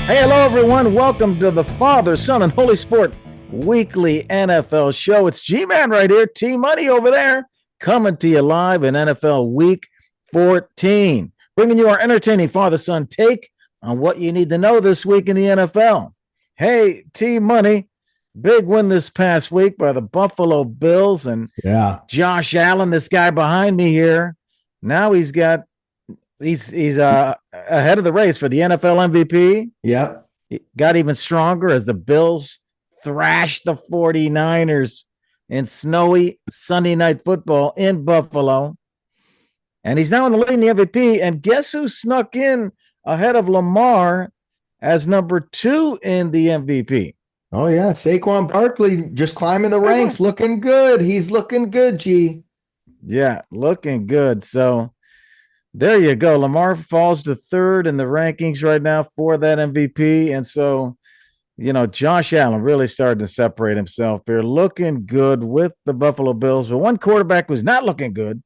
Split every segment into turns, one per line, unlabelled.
Hey, hello, everyone. Welcome to the Father, Son, and Holy Sport weekly NFL show. It's G-Man right here, T-Money over there, coming to you live in NFL Week 14, bringing you our entertaining father-son take on what you need to know this week in the NFL. Hey, T-Money, big win this past week by the Buffalo Bills and Josh Allen, this guy behind me here. Now he's ahead of the race for the NFL MVP.
Yep.
It got even stronger as the Bills thrashed the 49ers in snowy Sunday night football in Buffalo. And he's now in the lead in the MVP. And guess who snuck in ahead of Lamar as number 2 in the MVP?
Oh, yeah. Saquon Barkley just climbing the ranks, looking good. He's looking good, G.
Yeah, looking good. So there you go. Lamar falls to 3rd in the rankings right now for that MVP. And so, Josh Allen really started to separate himself here, looking good with the Buffalo Bills. But one quarterback who's not looking good,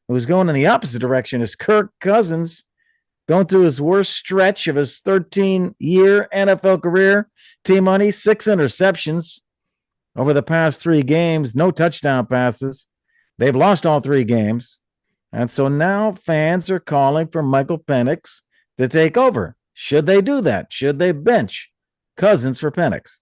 who was going in the opposite direction, is Kirk Cousins, going through his worst stretch of his 13-year NFL career. T-Money, 6 interceptions over the past 3 games, no touchdown passes. They've lost all 3 games. And so now fans are calling for Michael Penix to take over. Should they do that? Should they bench Cousins for Penix?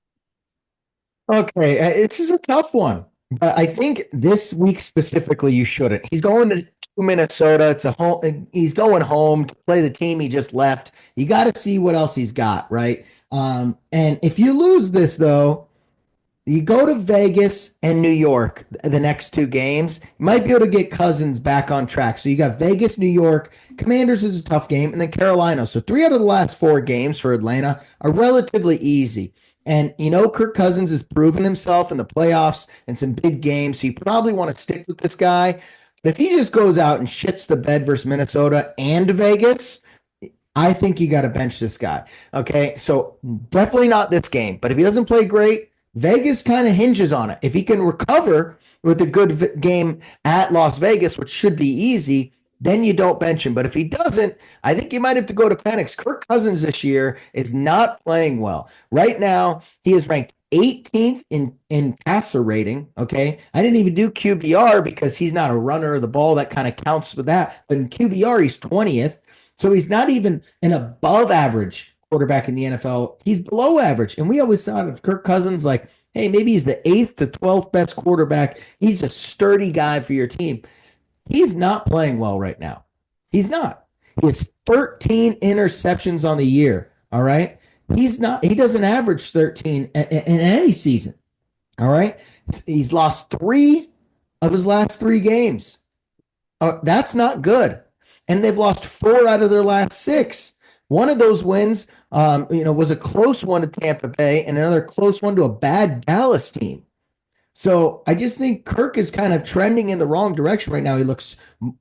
Okay, this is a tough one. But I think this week specifically, you shouldn't. He's going to Minnesota. It's a home. He's going home to play the team he just left. You got to see what else he's got, right? And if you lose this, though, you go to Vegas and New York the next 2 games. You might be able to get Cousins back on track. So you got Vegas, New York. Commanders is a tough game. And then Carolina. So 3 out of the last 4 games for Atlanta are relatively easy. And, Kirk Cousins has proven himself in the playoffs and some big games. So you probably want to stick with this guy. But if he just goes out and shits the bed versus Minnesota and Vegas, I think you got to bench this guy. Okay, so definitely not this game. But if he doesn't play great, Vegas kind of hinges on it. If he can recover with a good game at Las Vegas, which should be easy, then you don't bench him. But if he doesn't, I think you might have to go to Penix. Kirk Cousins this year is not playing well. Right now, he is ranked 18th in passer rating, okay? I didn't even do QBR because he's not a runner of the ball. That kind of counts with that. But in QBR, he's 20th. So he's not even an above average quarterback in the NFL. He's below average. And we always thought of Kirk Cousins like, hey, maybe he's the 8th to 12th best quarterback. He's a sturdy guy for your team. He's not playing well right now. He's not. He has 13 interceptions on the year. All right. He doesn't average 13 in any season. All right. He's lost 3 of his last 3 games. That's not good. And they've lost 4 out of their last 6. One of those wins, was a close one to Tampa Bay and another close one to a bad Dallas team. So I just think Kirk is kind of trending in the wrong direction right now.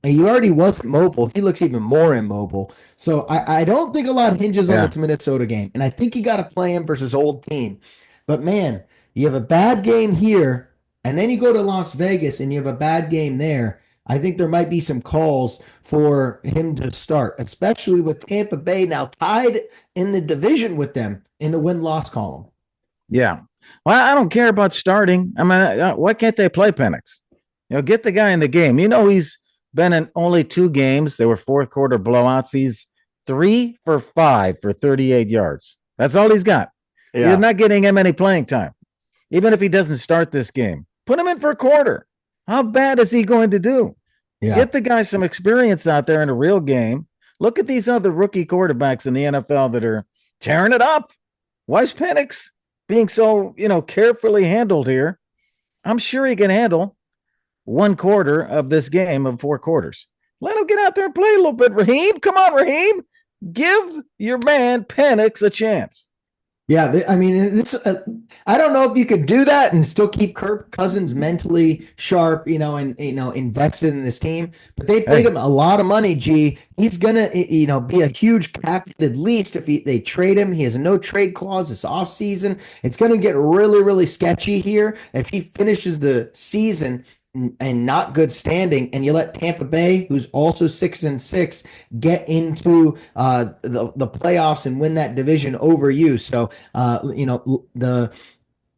He already wasn't mobile. He looks even more immobile. So I don't think a lot hinges on this Minnesota game. And I think you got to play him versus old team. But man, you have a bad game here, and then you go to Las Vegas and you have a bad game there. I think there might be some calls for him to start, especially with Tampa Bay now tied in the division with them in the win-loss column.
Yeah. Well, I don't care about starting. I mean, why can't they play Penix? Get the guy in the game. He's been in only 2 games. They were 4th quarter blowouts. He's 3 for 5 for 38 yards. That's all he's got. Yeah. You're not getting him any playing time. Even if he doesn't start this game, put him in for a quarter. How bad is he going to do? Yeah. Get the guy some experience out there in a real game. Look at these other rookie quarterbacks in the NFL that are tearing it up. Why is Penix being so, carefully handled here? I'm sure he can handle 1 quarter of this game of 4 quarters. Let him get out there and play a little bit. Raheem, come on, Raheem. Give your man Penix a chance.
Yeah, I mean, I don't know if you could do that and still keep Kirk Cousins mentally sharp, and invested in this team. But they paid him a lot of money. G, he's gonna, be a huge cap at least if they trade him. He has a no trade clause this offseason. It's gonna get really, really sketchy here if he finishes the season and not good standing, and you let Tampa Bay, who's also 6-6, get into the playoffs and win that division over you. So the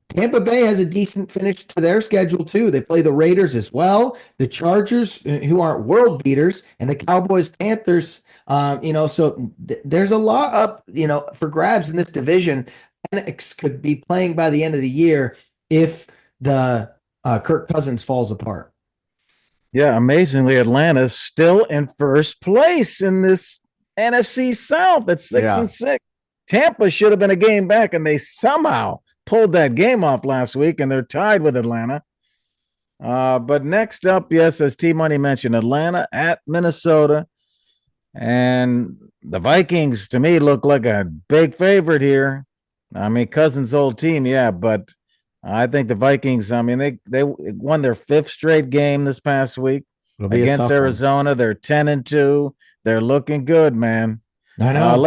Tampa Bay has a decent finish to their schedule too. They play the Raiders as well, the Chargers, who aren't world beaters, and the Cowboys, Panthers. There's a lot up, for grabs in this division. Phoenix could be playing by the end of the year if the Kirk Cousins falls apart.
Yeah, amazingly, Atlanta's still in first place in this NFC South at 6-6. Tampa should have been a game back, and they somehow pulled that game off last week, and they're tied with Atlanta. But next up, yes, as T Money mentioned, Atlanta at Minnesota. And the Vikings, to me, look like a big favorite here. I mean, Cousins' old team, yeah, but I think the Vikings, I mean, they won their fifth straight game this past week against Arizona. They're 10-2. They're looking good, man.
I know.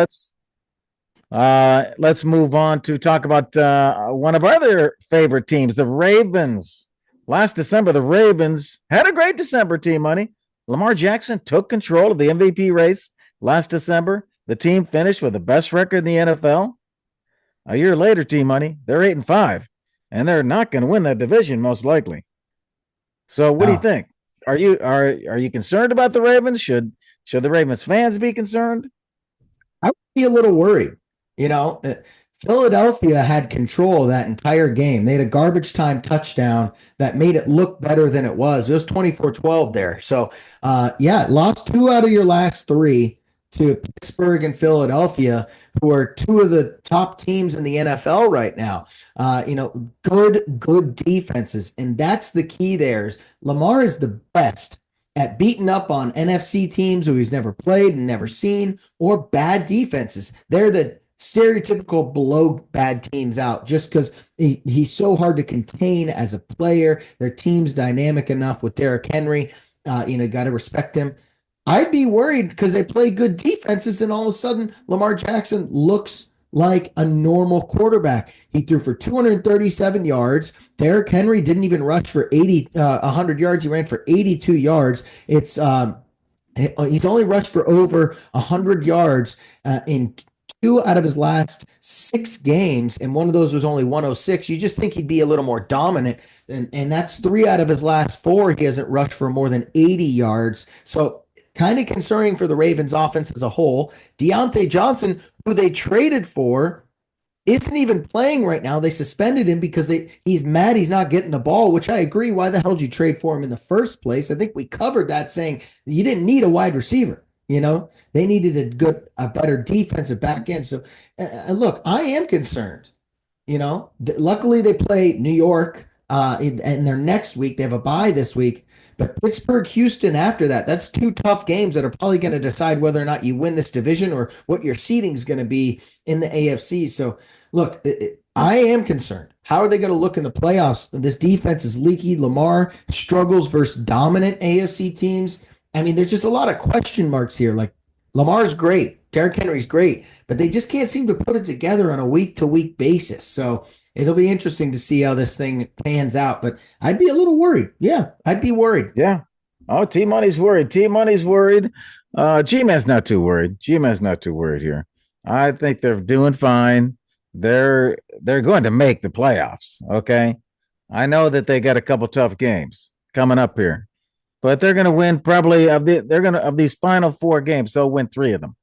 Let's move on to talk about one of our other favorite teams, the Ravens. Last December, the Ravens had a great December, Team Money. Lamar Jackson took control of the MVP race last December. The team finished with the best record in the NFL. A year later, Team Money, they're 8-5, and they're not going to win that division most likely. So, what do you think? Are you concerned about the Ravens? Should the Ravens fans be concerned?
I would be a little worried. Philadelphia had control of that entire game. They had a garbage time touchdown that made it look better than it was. It was 24-12 there. So, lost 2 out of your last 3 to Pittsburgh and Philadelphia, who are 2 of the top teams in the NFL right now. Good defenses. And that's the key there. Lamar is the best at beating up on NFC teams who he's never played and never seen, or bad defenses. They're the stereotypical blow bad teams out just because he's so hard to contain as a player. Their team's dynamic enough with Derrick Henry. Got to respect him. I'd be worried because they play good defenses, and all of a sudden Lamar Jackson looks like a normal quarterback. He threw for 237 yards. Derrick Henry didn't even rush for 100 yards. He ran for 82 yards. He's only rushed for over 100 yards in 2 out of his last 6 games, and one of those was only 106. You just think he'd be a little more dominant, and that's 3 out of his last 4. He hasn't rushed for more than 80 yards. So kind of concerning for the Ravens offense as a whole. Deontay Johnson, who they traded for, isn't even playing right now. They suspended him because he's mad he's not getting the ball, which I agree. Why the hell did you trade for him in the first place? I think we covered that, saying you didn't need a wide receiver. They needed a better defensive back end. So look, I am concerned. Luckily they play New York and their next week. They have a bye this week. But Pittsburgh, Houston after that, that's 2 tough games that are probably going to decide whether or not you win this division or what your seeding is going to be in the AFC. So, look, I am concerned. How are they going to look in the playoffs? This defense is leaky. Lamar struggles versus dominant AFC teams. I mean, there's just a lot of question marks here. Like, Lamar's great. Derrick Henry's great. But they just can't seem to put it together on a week-to-week basis. So, it'll be interesting to see how this thing pans out, but I'd be a little worried. Yeah, I'd be worried.
Yeah. Oh, T-Money's worried. T-Money's worried. G-Man's not too worried. G-Man's not too worried here. I think they're doing fine. They're going to make the playoffs, okay? I know that they got a couple tough games coming up here, but they're going to win probably of these final 4 games, they'll win 3 of them.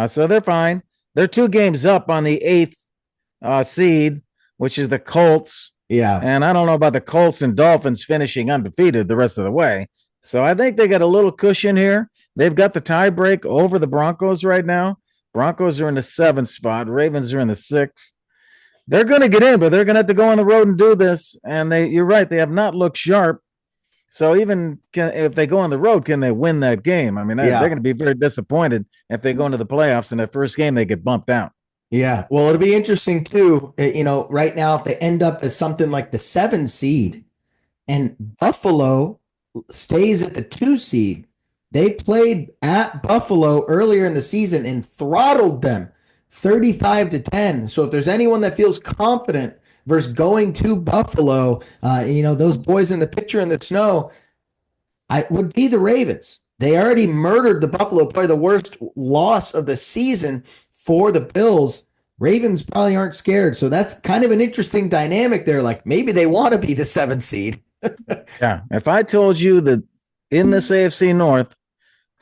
So they're fine. They're 2 games up on the 8th seed, which is the Colts.
Yeah.
And I don't know about the Colts and Dolphins finishing undefeated the rest of the way. So I think they got a little cushion here. They've got the tie break over the Broncos right now. Broncos are in the 7th spot. Ravens are in the 6th. They're going to get in, but they're going to have to go on the road and do this. And you're right, they have not looked sharp. So even if they go on the road, can they win that game? I mean, they're going to be very disappointed if they go into the playoffs and that first game they get bumped out.
Yeah, well, it'll be interesting too. Right now, if they end up as something like the 7 seed and Buffalo stays at the 2 seed, they played at Buffalo earlier in the season and throttled them 35-10. So if there's anyone that feels confident versus going to Buffalo. Those boys in the picture in the snow, I would be the Ravens. They already murdered the Buffalo, probably the worst loss of the season for the Bills. Ravens probably aren't scared. So that's kind of an interesting dynamic there. Like maybe they want to be the 7th seed.
Yeah. If I told you that in this AFC North,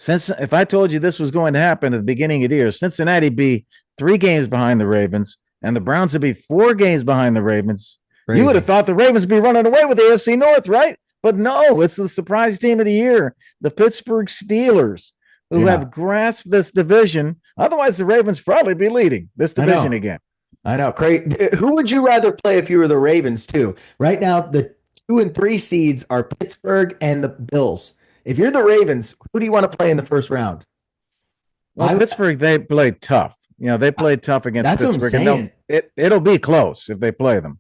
if I told you this was going to happen at the beginning of the year, Cincinnati be 3 games behind the Ravens and the Browns would be 4 games behind the Ravens,
Crazy.
You would have thought the Ravens would be running away with the AFC North, right? But no, it's the surprise team of the year, the Pittsburgh Steelers, who have grasped this division. Otherwise, the Ravens probably be leading this division again.
I know. Great. Who would you rather play if you were the Ravens, too? Right now, the 2 and 3 seeds are Pittsburgh and the Bills. If you're the Ravens, who do you want to play in the first round?
Well, Pittsburgh, they played tough. They played tough against Pittsburgh.
That's what I'm saying.
It'll be close if they play them.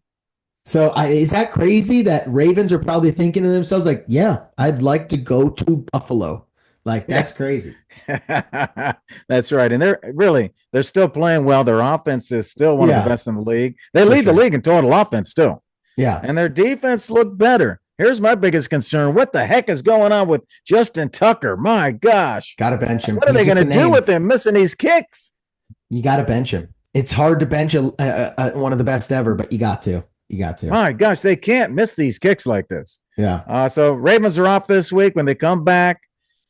So is that crazy that Ravens are probably thinking to themselves, like, yeah, I'd like to go to Buffalo. Like, that's crazy.
That's right. And they're still playing well. Their offense is still one of the best in the league. They lead the league in total offense still.
Yeah.
And their defense looked better. Here's my biggest concern. What the heck is going on with Justin Tucker? My gosh.
Got to bench him.
What are they going to do with him missing these kicks?
You got to bench him. It's hard to bench one of the best ever, but you got to. You got to.
My gosh, they can't miss these kicks like this.
Yeah.
So Ravens are off this week. When they come back,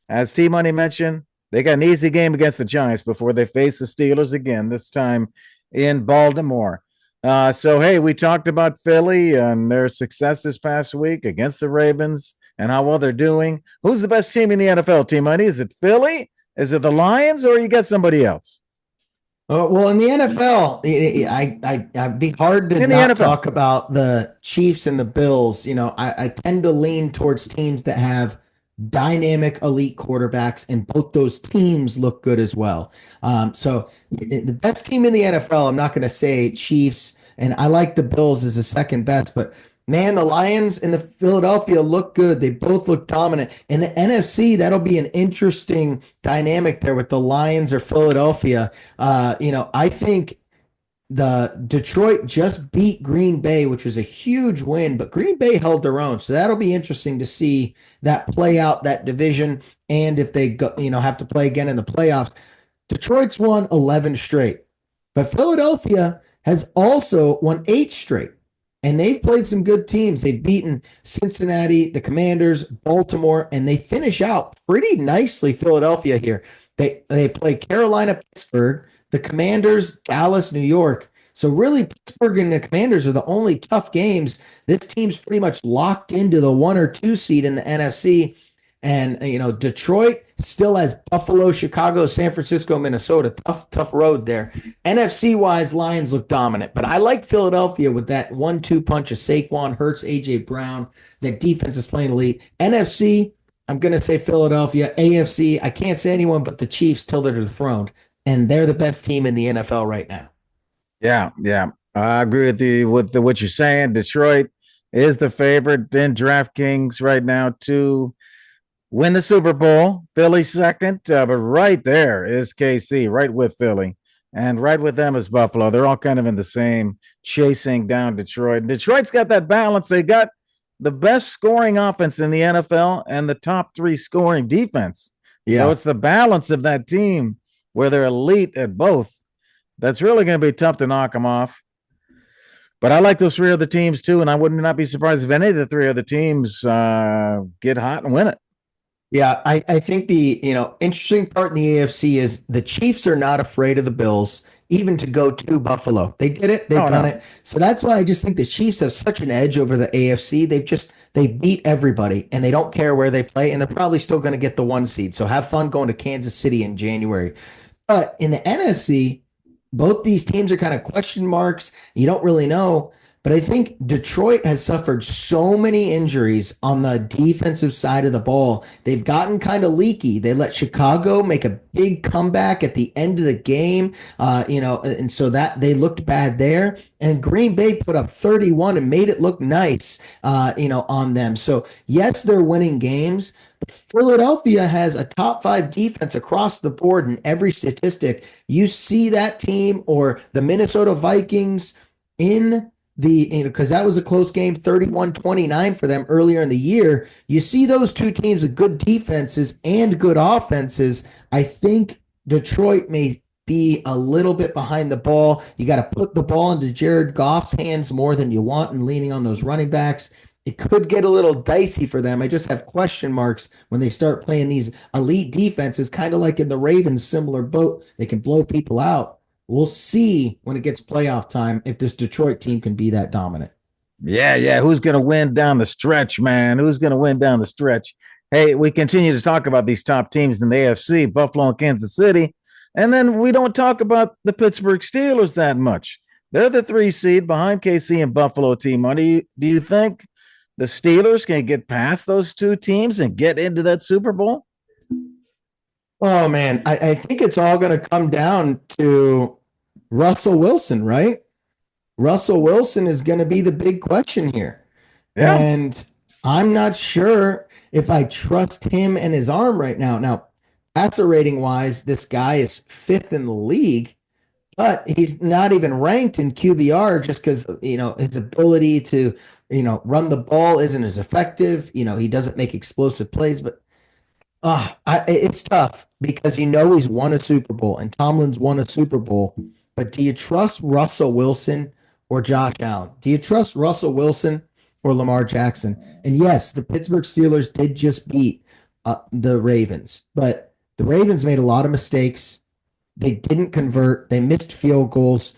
as T-Money mentioned, they got an easy game against the Giants before they face the Steelers again, this time in Baltimore. Hey, we talked about Philly and their success this past week against the Ravens and how well they're doing. Who's the best team in the NFL, T-Money? Is it Philly? Is it the Lions, or you got somebody else?
Well, in the NFL, I'd be hard to not talk about the Chiefs and the Bills. I tend to lean towards teams that have dynamic elite quarterbacks, and both those teams look good as well. So the best team in the NFL, I'm not going to say Chiefs, and I like the Bills as the second best, but man, the Lions and the Philadelphia look good. They both look dominant. In the NFC, that'll be an interesting dynamic there with the Lions or Philadelphia. I think the Detroit just beat Green Bay, which was a huge win, but Green Bay held their own. So that'll be interesting to see that play out, that division, and if they go, have to play again in the playoffs. Detroit's won 11 straight, but Philadelphia has also won 8 straight. And they've played some good teams. They've beaten Cincinnati, the Commanders, Baltimore, and they finish out pretty nicely, Philadelphia here. They play Carolina, Pittsburgh, the Commanders, Dallas, New York. So really, Pittsburgh and the Commanders are the only tough games. This team's pretty much locked into the 1 or 2 seed in the NFC. And, Detroit still has Buffalo, Chicago, San Francisco, Minnesota. Tough road there. NFC-wise, Lions look dominant. But I like Philadelphia with that 1-2 punch of Saquon, Hurts, A.J. Brown. That defense is playing elite. NFC, I'm going to say Philadelphia. AFC, I can't say anyone but the Chiefs till they're dethroned. And they're the best team in the NFL right now.
Yeah. I agree with you with what you're saying. Detroit is the favorite in DraftKings right now to win the Super Bowl. Philly second, but right there is KC, right with Philly. And right with them is Buffalo. They're all kind of in the same chasing down Detroit. Detroit's got that balance. They got the best scoring offense in the NFL and the top 3 scoring defense. Yeah. So it's the balance of that team where they're elite at both. That's really going to be tough to knock them off. But I like those 3 other teams too, and I would not be surprised if any of the 3 other teams get hot and win it.
Yeah, I think the interesting part in the AFC is the Chiefs are not afraid of the Bills, even to go to Buffalo. They did it. They've done it. So that's why I just think the Chiefs have such an edge over the AFC. They beat everybody, and they don't care where they play, and they're probably still going to get the 1 seed. So have fun going to Kansas City in January. But in the NFC, both these teams are kind of question marks. You don't really know. But I think Detroit has suffered so many injuries on the defensive side of the ball. They've gotten kind of leaky. They let Chicago make a big comeback at the end of the game, and so that they looked bad there. And Green Bay put up 31 and made it look nice, on them. So yes, they're winning games, but Philadelphia has a top 5 defense across the board in every statistic. You see that team or the Minnesota Vikings in because that was a close game, 31-29 for them earlier in the year. You see those two teams with good defenses and good offenses. I think Detroit may be a little bit behind the ball. You got to put the ball into Jared Goff's hands more than you want and leaning on those running backs. It could get a little dicey for them. I just have question marks when they start playing these elite defenses, kind of like in the Ravens, similar boat. They can blow people out. We'll see when it gets playoff time if this Detroit team can be that dominant.
Yeah. Who's going to win down the stretch, man? Who's going to win down the stretch? Hey, we continue to talk about these top teams in the AFC, Buffalo and Kansas City. And then we don't talk about the Pittsburgh Steelers that much. They're the 3 seed behind KC and Buffalo. Team money. Do you think the Steelers can get past those two teams and get into that Super Bowl?
Oh, man. I think it's all going to come down to Russell Wilson, right? Russell Wilson is going to be the big question here. Yeah. And I'm not sure if I trust him and his arm right now. Now, passer rating wise, this guy is 5th in the league, but he's not even ranked in QBR just because, his ability to, run the ball isn't as effective. He doesn't make explosive plays, but it's tough because he's won a Super Bowl and Tomlin's won a Super Bowl. But do you trust Russell Wilson or Josh Allen? Do you trust Russell Wilson or Lamar Jackson? And yes, the Pittsburgh Steelers did just beat the Ravens, but the Ravens made a lot of mistakes. They didn't convert. They missed field goals.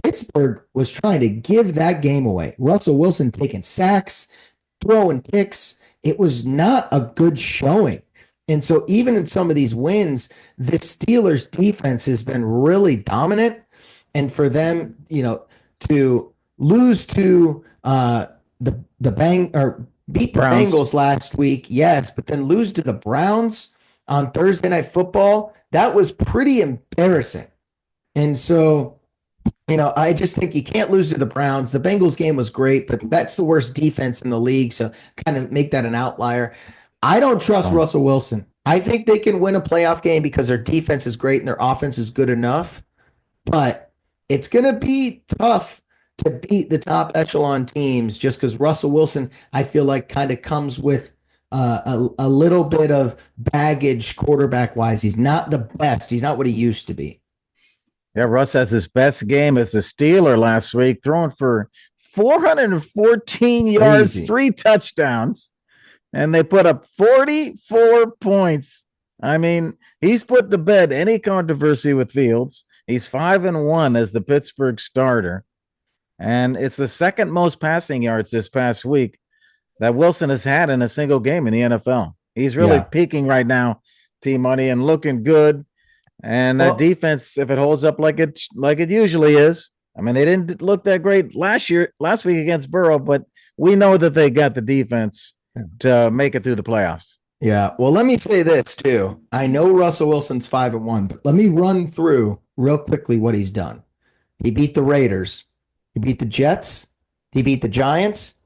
Pittsburgh was trying to give that game away. Russell Wilson taking sacks, throwing picks. It was not a good showing. And so even in some of these wins, the Steelers defense has been really dominant. And for them, to lose to beat the Bengals last week, yes, but then lose to the Browns on Thursday Night Football, that was pretty embarrassing. And so, I just think you can't lose to the Browns. The Bengals game was great, but that's the worst defense in the league. So kind of make that an outlier. I don't trust Russell Wilson. I think they can win a playoff game because their defense is great and their offense is good enough. But it's going to be tough to beat the top echelon teams just because Russell Wilson, I feel like, kind of comes with a little bit of baggage quarterback-wise. He's not the best. He's not what he used to be.
Yeah, Russ has his best game as a Steeler last week, throwing for 414 yards, Crazy. 3 touchdowns, and they put up 44 points. I mean, he's put to bed any controversy with Fields. He's 5-1 as the Pittsburgh starter, and it's the second most passing yards this past week that Wilson has had in a single game in the NFL. He's really peaking right now, T-Money, and looking good. And that defense, if it holds up like it usually is, I mean, they didn't look that great last week against Burrow, but we know that they got the defense to make it through the playoffs.
Yeah. Well, let me say this too. I know Russell Wilson's 5-1, but let me run through real quickly what he's done. He beat the Raiders. He beat the Jets. He beat the Giants.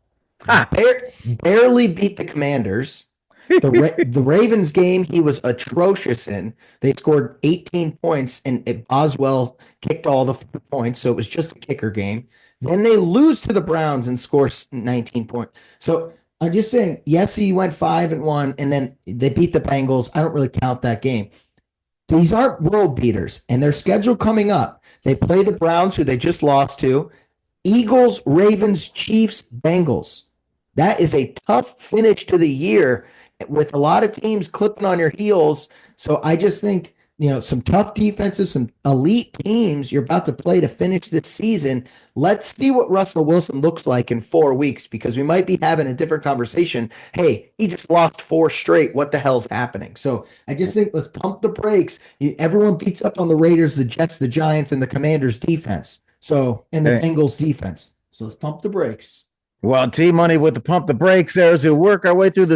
Barely beat the Commanders. The Ravens game he was atrocious in. They scored 18 points, and Boswell kicked all the points, so it was just a kicker game. Then they lose to the Browns and score 19 points. So I'm just saying, yes, he went 5-1, and then they beat the Bengals. I don't really count that game. These aren't world beaters, and their schedule coming up. They play the Browns, who they just lost to, Eagles, Ravens, Chiefs, Bengals. That is a tough finish to the year with a lot of teams clipping on your heels. So I just think, some tough defenses, some elite teams you're about to play to finish this season. Let's see what Russell Wilson looks like in 4 weeks, because we might be having a different conversation. Hey, he just lost 4 straight. What the hell's happening? So I just think let's pump the brakes. Everyone beats up on the Raiders, the Jets, the Giants, and the Commanders defense. And the Bengals defense. So let's pump the brakes.
Well, T-Money with the pump the brakes there as we work our way through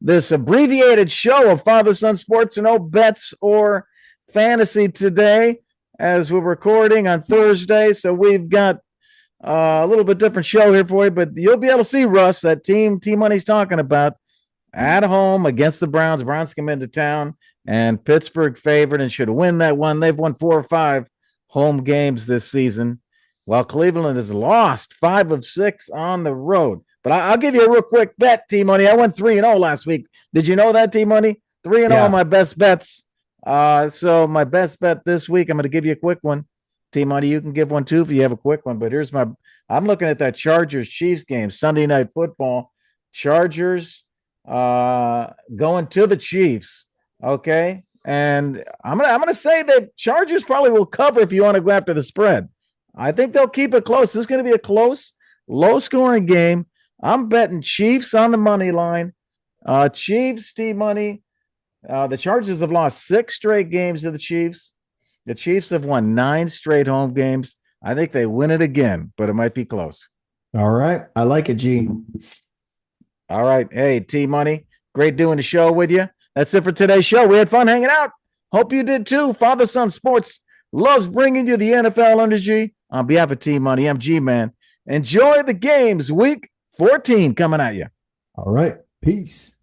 this abbreviated show of Father-Son Sports. No bets or fantasy today as we're recording on Thursday. So we've got a little bit different show here for you, but you'll be able to see, Russ, that team T-Money's talking about at home against the Browns. Browns come into town, and Pittsburgh favored and should win that one. They've won 4 or 5 home games this season. Well, Cleveland has lost 5 of 6 on the road. But I'll give you a real quick bet, T Money. I went 3-0 last week. Did you know that, T Money? 3-0 on
Yeah.
my best bets. So my best bet this week, I'm going to give you a quick one. T Money, you can give one too if you have a quick one. But I'm looking at that Chargers Chiefs game, Sunday Night Football. Chargers going to the Chiefs. Okay. And I'm gonna say that Chargers probably will cover if you want to go after the spread. I think they'll keep it close. This is going to be a close, low-scoring game. I'm betting Chiefs on the money line. Chiefs, T-Money. The Chargers have lost 6 straight games to the Chiefs. The Chiefs have won 9 straight home games. I think they win it again, but it might be close.
All right. I like it, G.
All right. Hey, T-Money, great doing the show with you. That's it for today's show. We had fun hanging out. Hope you did too. Father Son Sports loves bringing you the NFL under G. On behalf of T-Money, I'm G-Man. Enjoy the games. Week 14 coming at you.
All right. Peace.